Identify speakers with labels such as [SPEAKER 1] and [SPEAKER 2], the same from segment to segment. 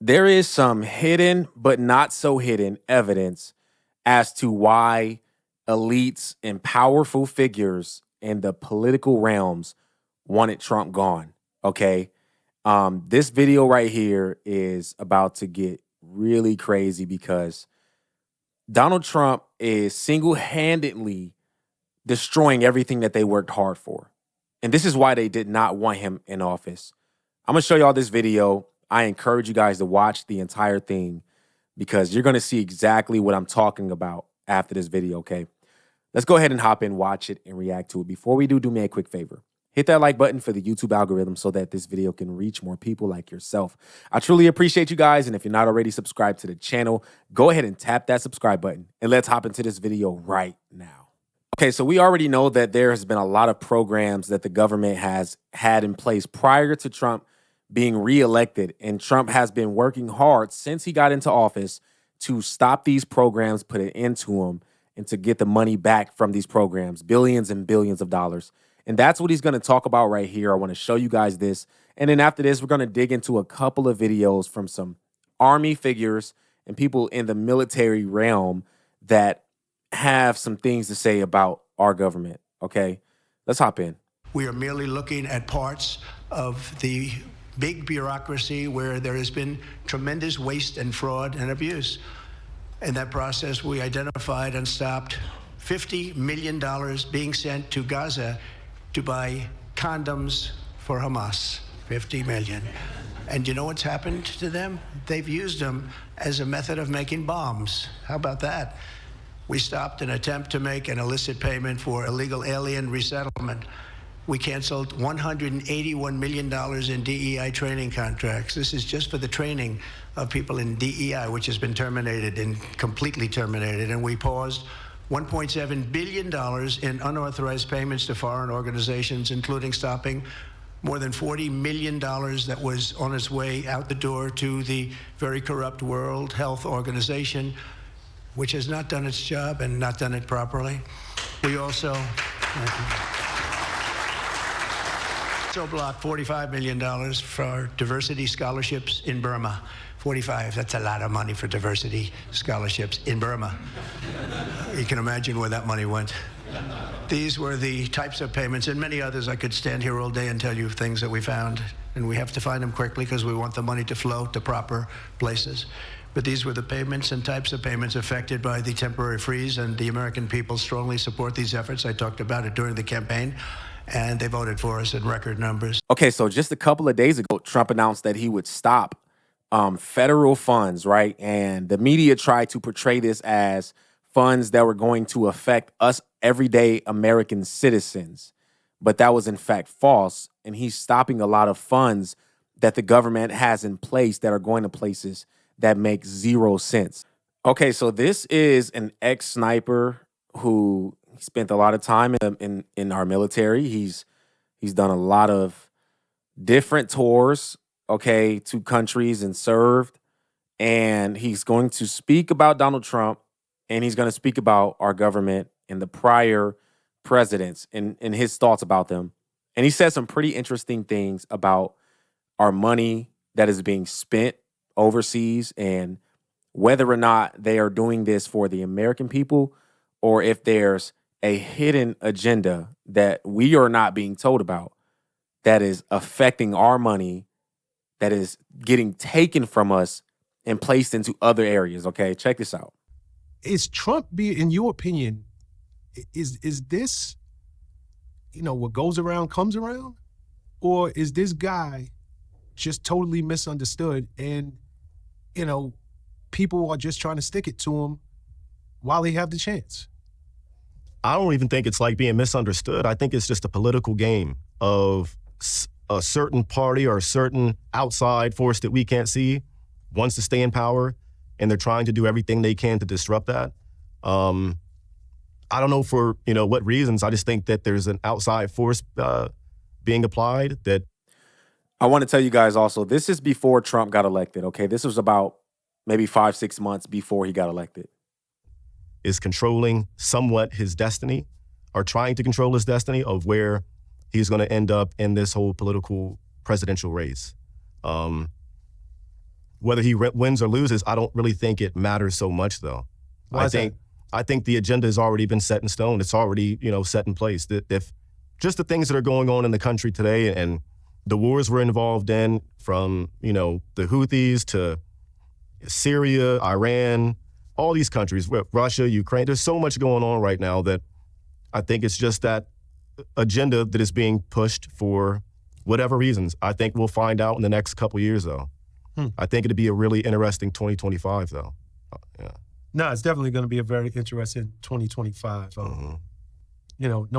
[SPEAKER 1] There is some hidden but not so hidden evidence as to why elites and powerful figures in the political realms wanted Trump gone. Okay. This video right here is about to get really crazy because Donald Trump is single handedly destroying everything that they worked hard for. And this is why they did not want him in office. I'm gonna show y'all this video. I encourage you guys to watch the entire thing because you're gonna see exactly what I'm talking about after this video, okay? Let's go ahead and hop in, watch it, and react to it. Before we do me a quick favor. Hit that like button for the YouTube algorithm so that this video can reach more people like yourself. I truly appreciate you guys, and if you're not already subscribed to the channel, go ahead and tap that subscribe button, and let's hop into this video right now. Okay, so we already know that there has been a lot of programs that the government has had in place prior to Trump being reelected, and Trump has been working hard since he got into office to stop these programs, put an end to them, and to get the money back from these programs, billions and billions of dollars. And that's what he's going to talk about right here. I want to show you guys this. And then after this, we're going to dig into a couple of videos from some army figures and people in the military realm that have some things to say about our government. Okay, let's hop in.
[SPEAKER 2] We are merely looking at parts of the big bureaucracy where there has been tremendous waste and fraud and abuse. In that process, we identified and stopped $50 million being sent to Gaza to buy condoms for Hamas. 50 million. And you know what's happened to them? They've used them as a method of making bombs. How about that? We stopped an attempt to make an illicit payment for illegal alien resettlement. We canceled $181 million in DEI training contracts. This is just for the training of people in DEI, which has been terminated and completely terminated. And we paused $1.7 billion in unauthorized payments to foreign organizations, including stopping more than $40 million that was on its way out the door to the very corrupt World Health Organization, which has not done its job and not done it properly. We also blocked $45 million for diversity scholarships in Burma. 45, that's a lot of money for diversity scholarships in Burma. You can imagine where that money went. These were the types of payments and many others. I could stand here all day and tell you things that we found, and we have to find them quickly because we want the money to flow to proper places. But these were the payments and types of payments affected by the temporary freeze, and the American people strongly support these efforts. I talked about it during the campaign, and they voted for us in record numbers.
[SPEAKER 1] Okay, so just a couple of days ago, Trump announced that he would stop federal funds, right? And the media tried to portray this as funds that were going to affect us everyday American citizens. But that was in fact false. And he's stopping a lot of funds that the government has in place that are going to places that make zero sense. Okay, so this is an ex-sniper who spent a lot of time in our military. He's done a lot of different tours, okay, to countries and served. And he's going to speak about Donald Trump, and he's going to speak about our government and the prior presidents and his thoughts about them. And he said some pretty interesting things about our money that is being spent overseas and whether or not they are doing this for the American people or if there's a hidden agenda that we are not being told about that is affecting our money, that is getting taken from us and placed into other areas. Okay, check this out.
[SPEAKER 3] Is Trump, in your opinion, is this, what goes around comes around? Or is this guy just totally misunderstood and, people are just trying to stick it to him while they have the chance?
[SPEAKER 4] I don't even think it's like being misunderstood. I think it's just a political game of a certain party or a certain outside force that we can't see wants to stay in power, and they're trying to do everything they can to disrupt that. I don't know for what reasons. I just think that there's an outside force being applied that.
[SPEAKER 1] I want to tell you guys also, this is before Trump got elected, okay? This was about maybe 5-6 months before he got elected.
[SPEAKER 4] Is controlling somewhat his destiny, or trying to control his destiny of where he's going to end up in this whole political presidential race. whether he wins or loses, I don't really think it matters so much, though.
[SPEAKER 3] Why is that?
[SPEAKER 4] I think the agenda has already been set in stone. It's already, set in place. That if just the things that are going on in the country today and the wars we're involved in, from, the Houthis to Syria, Iran, all these countries, Russia, Ukraine, there's so much going on right now that I think it's just that agenda that is being pushed for whatever reasons. I think we'll find out in the next couple years, though. I think it'd be a really interesting 2025, though. Yeah.
[SPEAKER 3] No, it's definitely going to be a very interesting 2025. No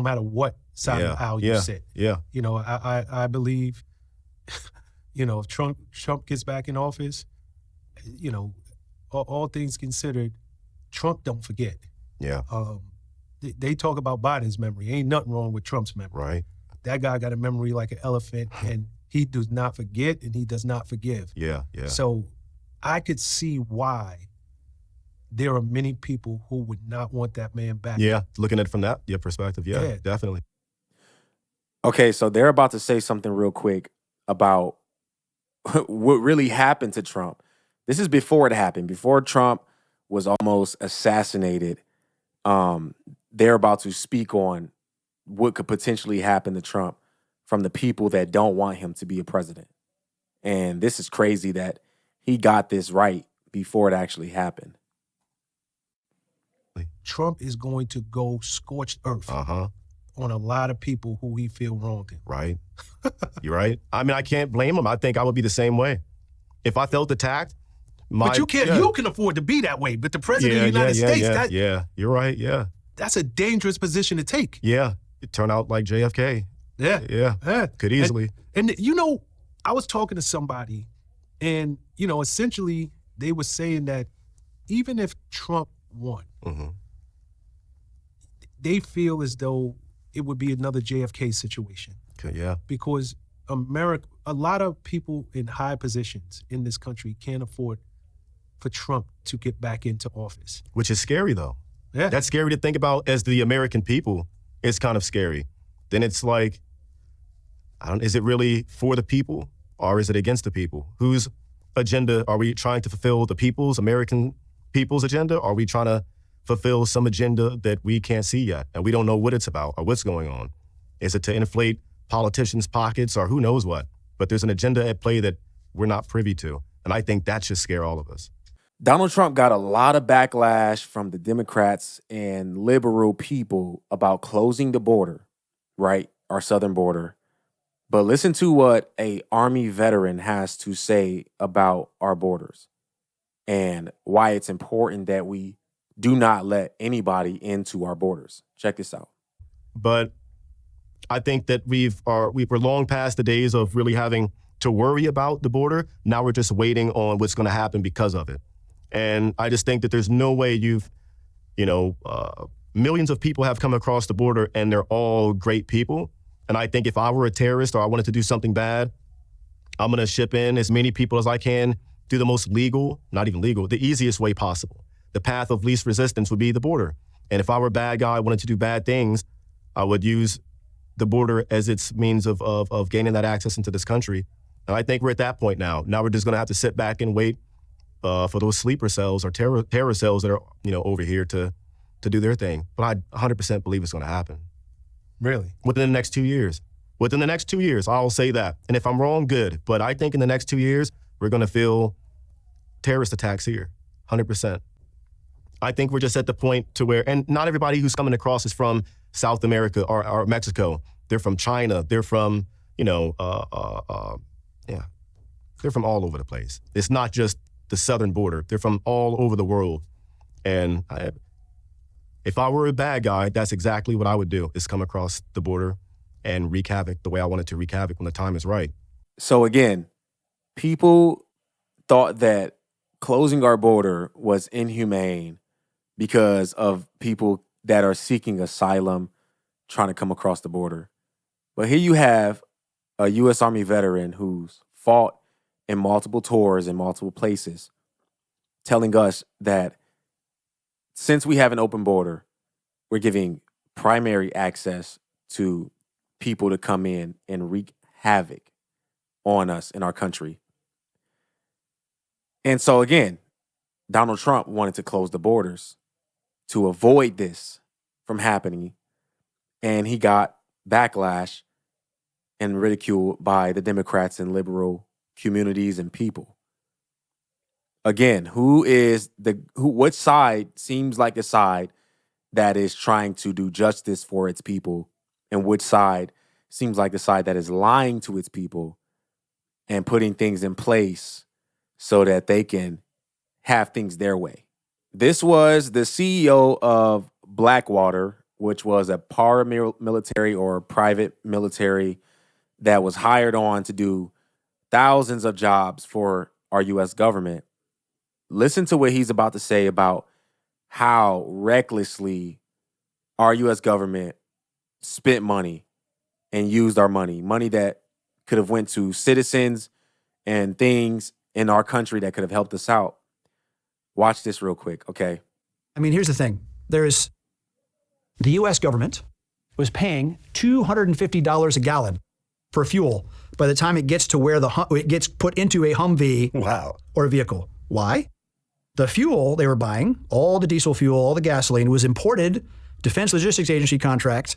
[SPEAKER 3] matter what side of the aisle you sit.
[SPEAKER 4] Yeah.
[SPEAKER 3] I believe, if Trump gets back in office, all things considered, Trump don't forget.
[SPEAKER 4] Yeah.
[SPEAKER 3] They talk about Biden's memory. Ain't nothing wrong with Trump's memory.
[SPEAKER 4] Right.
[SPEAKER 3] That guy got a memory like an elephant, and he does not forget, and he does not forgive.
[SPEAKER 4] Yeah.
[SPEAKER 3] So I could see why there are many people who would not want that man back.
[SPEAKER 4] Yeah, looking at it from that perspective, yeah, definitely.
[SPEAKER 1] Okay, so they're about to say something real quick about what really happened to Trump. This is before it happened. Before Trump was almost assassinated, they're about to speak on what could potentially happen to Trump from the people that don't want him to be a president. And this is crazy that he got this right before it actually happened.
[SPEAKER 3] Trump is going to go scorched earth on a lot of people who he feel wronged him.
[SPEAKER 4] Right. You're right. I mean, I can't blame him. I think I would be the same way. If I felt attacked,
[SPEAKER 3] but you can't. You can afford to be that way. But the president of the United States,
[SPEAKER 4] you're right. Yeah,
[SPEAKER 3] that's a dangerous position to take.
[SPEAKER 4] Yeah, it turned out like JFK.
[SPEAKER 3] Yeah.
[SPEAKER 4] Could easily.
[SPEAKER 3] And I was talking to somebody, and essentially they were saying that even if Trump won, they feel as though it would be another JFK situation.
[SPEAKER 4] Okay, yeah.
[SPEAKER 3] Because America, a lot of people in high positions in this country can't afford for Trump to get back into office.
[SPEAKER 4] Which is scary, though.
[SPEAKER 3] Yeah.
[SPEAKER 4] That's scary to think about as the American people. It's kind of scary. Then it's like, is it really for the people or is it against the people? Whose agenda are we trying to fulfill? The American people's agenda? Or are we trying to fulfill some agenda that we can't see yet and we don't know what it's about or what's going on? Is it to inflate politicians' pockets or who knows what? But there's an agenda at play that we're not privy to. And I think that should scare all of us.
[SPEAKER 1] Donald Trump got a lot of backlash from the Democrats and liberal people about closing the border, right? Our southern border. But listen to what an Army veteran has to say about our borders and why it's important that we do not let anybody into our borders. Check this out.
[SPEAKER 4] But I think that we're long past the days of really having to worry about the border. Now we're just waiting on what's going to happen because of it. And I just think that there's no way millions of people have come across the border and they're all great people. And I think if I were a terrorist or I wanted to do something bad, I'm going to ship in as many people as I can, do the most legal, not even legal, the easiest way possible. The path of least resistance would be the border. And if I were a bad guy, wanted to do bad things, I would use the border as its means of gaining that access into this country. And I think we're at that point now. Now we're just going to have to sit back and wait for those sleeper cells or terror cells that are over here to do their thing. But I 100% believe it's going to happen.
[SPEAKER 3] Really?
[SPEAKER 4] Within the next 2 years. Within the next 2 years, I'll say that. And if I'm wrong, good. But I think in the next 2 years, we're going to feel terrorist attacks here, 100%. I think we're just at the point to where, and not everybody who's coming across is from South America or Mexico. They're from China. They're from, they're from all over the place. It's not just the southern border. They're from all over the world. And if I were a bad guy, that's exactly what I would do, is come across the border and wreak havoc the way I wanted to wreak havoc when the time is right.
[SPEAKER 1] So again, people thought that closing our border was inhumane because of people that are seeking asylum trying to come across the border. But here you have a U.S. Army veteran who's fought in multiple tours in multiple places, telling us that since we have an open border, we're giving primary access to people to come in and wreak havoc on us in our country. And so again, Donald Trump wanted to close the borders to avoid this from happening. And he got backlash and ridicule by the Democrats and liberal communities and people. Again, which side seems like a side that is trying to do justice for its people, and which side seems like the side that is lying to its people and putting things in place so that they can have things their way. This was the CEO of Blackwater, which was a paramilitary or private military that was hired on to do thousands of jobs for our U.S. government. Listen to what he's about to say about how recklessly our U.S. government spent money and used our money that could have went to citizens and things in our country that could have helped us out. Watch this real quick, okay?
[SPEAKER 5] I mean, here's the thing. The U.S. government was paying $250 a gallon for fuel by the time it gets to where it gets put into a Humvee or a vehicle. Why? The fuel they were buying, all the diesel fuel, all the gasoline, was imported, Defense Logistics Agency contract,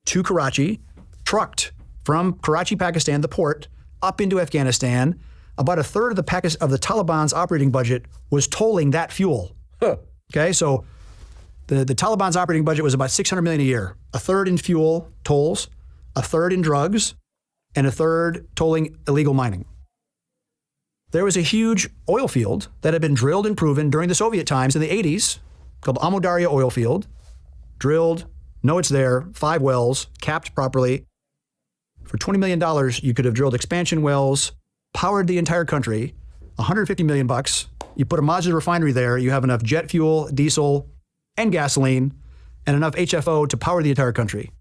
[SPEAKER 5] to Karachi, trucked from Karachi, Pakistan, the port, up into Afghanistan. About a third of the Taliban's operating budget was tolling that fuel. Okay, so the Taliban's operating budget was about $600 million a year. A third in fuel tolls, a third in drugs, and a third tolling illegal mining. There was a huge oil field that had been drilled and proven during the Soviet times in the 80s called Amudarya oil field. Drilled, know it's there, 5 wells, capped properly. For $20 million, you could have drilled expansion wells, powered the entire country, $150 million. You put a modular refinery there, you have enough jet fuel, diesel, and gasoline, and enough HFO to power the entire country.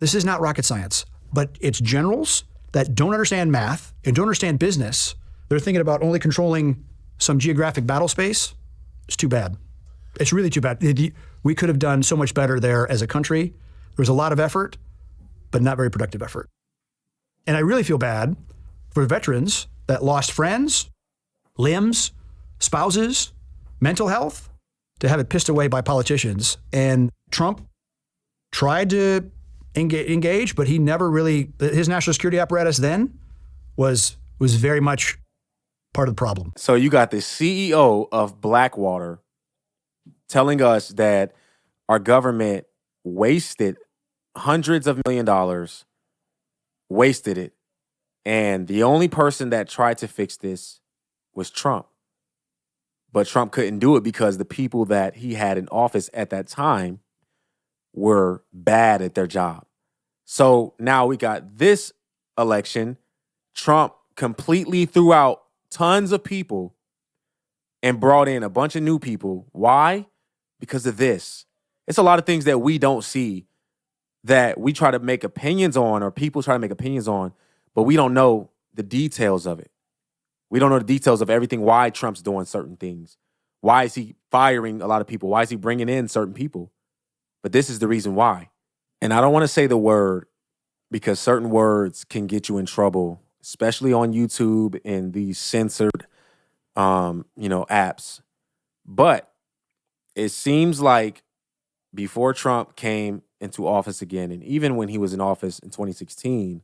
[SPEAKER 5] This is not rocket science, but it's generals that don't understand math and don't understand business. They're thinking about only controlling some geographic battle space. It's too bad. It's really too bad. We could have done so much better there as a country. There was a lot of effort, but not very productive effort. And I really feel bad for veterans that lost friends, limbs, spouses, mental health, to have it pissed away by politicians. And Trump tried to engage, but he never really, his national security apparatus then was very much part of the problem.
[SPEAKER 1] So you got the CEO of Blackwater telling us that our government wasted hundreds of $millions dollars, wasted it. And the only person that tried to fix this was Trump. But Trump couldn't do it because the people that he had in office at that time were bad at their job. So now we got this election. Trump completely threw out tons of people and brought in a bunch of new people. Why? Because of this. It's a lot of things that we don't see that we try to make opinions on, or people try to make opinions on, but we don't know the details of it. We don't know the details of everything, why Trump's doing certain things. Why is he firing a lot of people? Why is he bringing in certain people? But this is the reason why. And I don't want to say the word because certain words can get you in trouble, especially on YouTube and these censored, apps. But it seems like before Trump came into office again, and even when he was in office in 2016,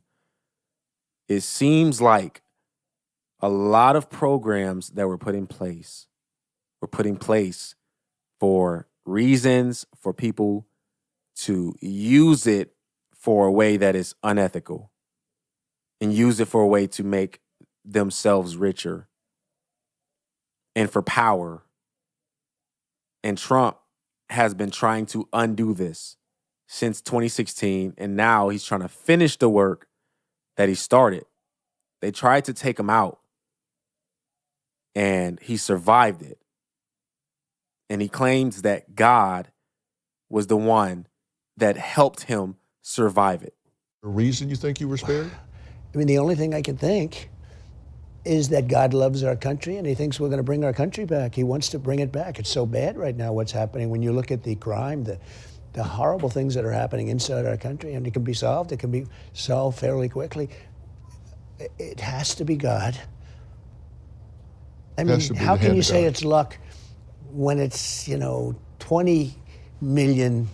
[SPEAKER 1] it seems like a lot of programs that were put in place for reasons for people to use it for a way that is unethical and use it for a way to make themselves richer and for power. And Trump has been trying to undo this since 2016, and now he's trying to finish the work that he started. They tried to take him out, and he survived it. And he claims that God was the one that helped him survive it.
[SPEAKER 6] A reason you think you were spared?
[SPEAKER 2] I mean, the only thing I can think is that God loves our country and he thinks we're going to bring our country back. He wants to bring it back. It's so bad right now what's happening. When you look at the crime, the horrible things that are happening inside our country, and it can be solved. It can be solved fairly quickly. It has to be God. I mean,
[SPEAKER 6] Has to be
[SPEAKER 2] how
[SPEAKER 6] the
[SPEAKER 2] can
[SPEAKER 6] hand
[SPEAKER 2] you
[SPEAKER 6] of
[SPEAKER 2] say
[SPEAKER 6] God.
[SPEAKER 2] it's luck when it's, 20 million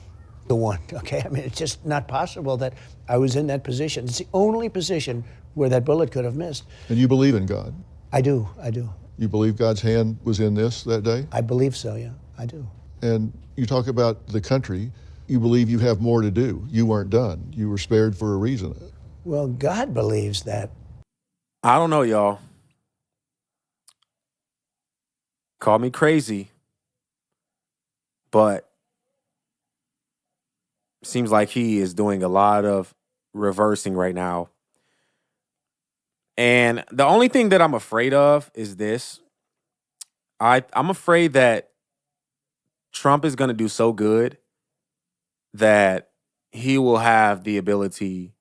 [SPEAKER 2] to 1? Okay, I mean, it's just not possible that I was in that position. It's the only position where that bullet could have missed.
[SPEAKER 6] And you believe in God.
[SPEAKER 2] I do.
[SPEAKER 6] You believe God's hand was in this that day?
[SPEAKER 2] I believe so, yeah, I do.
[SPEAKER 6] And you talk about the country. You believe you have more to do. You weren't done. You were spared for a reason.
[SPEAKER 2] Well, God believes that.
[SPEAKER 1] I don't know, y'all. Call me crazy, but seems like he is doing a lot of reversing right now. And the only thing that I'm afraid of is this. I'm afraid that Trump is going to do so good that he will have the ability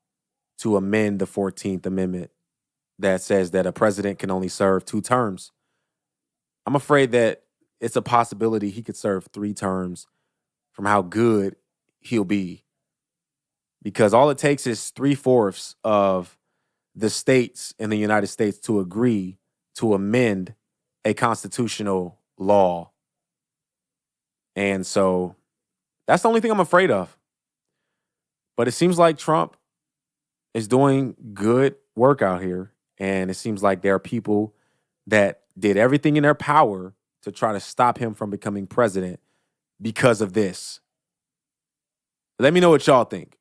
[SPEAKER 1] to amend the 14th Amendment that says that a president can only serve 2 terms. I'm afraid that it's a possibility he could serve 3 terms from how good he'll be. Because all it takes is 3/4 of the states in the United States to agree to amend a constitutional law. And so that's the only thing I'm afraid of. But it seems like Trump is doing good work out here. And it seems like there are people that did everything in their power to try to stop him from becoming president because of this. Let me know what y'all think.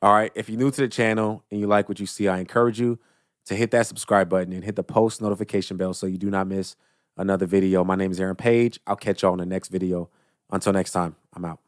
[SPEAKER 1] All right. If you're new to the channel and you like what you see, I encourage you to hit that subscribe button and hit the post notification bell so you do not miss another video. My name is Aaron Page. I'll catch y'all in the next video. Until next time, I'm out.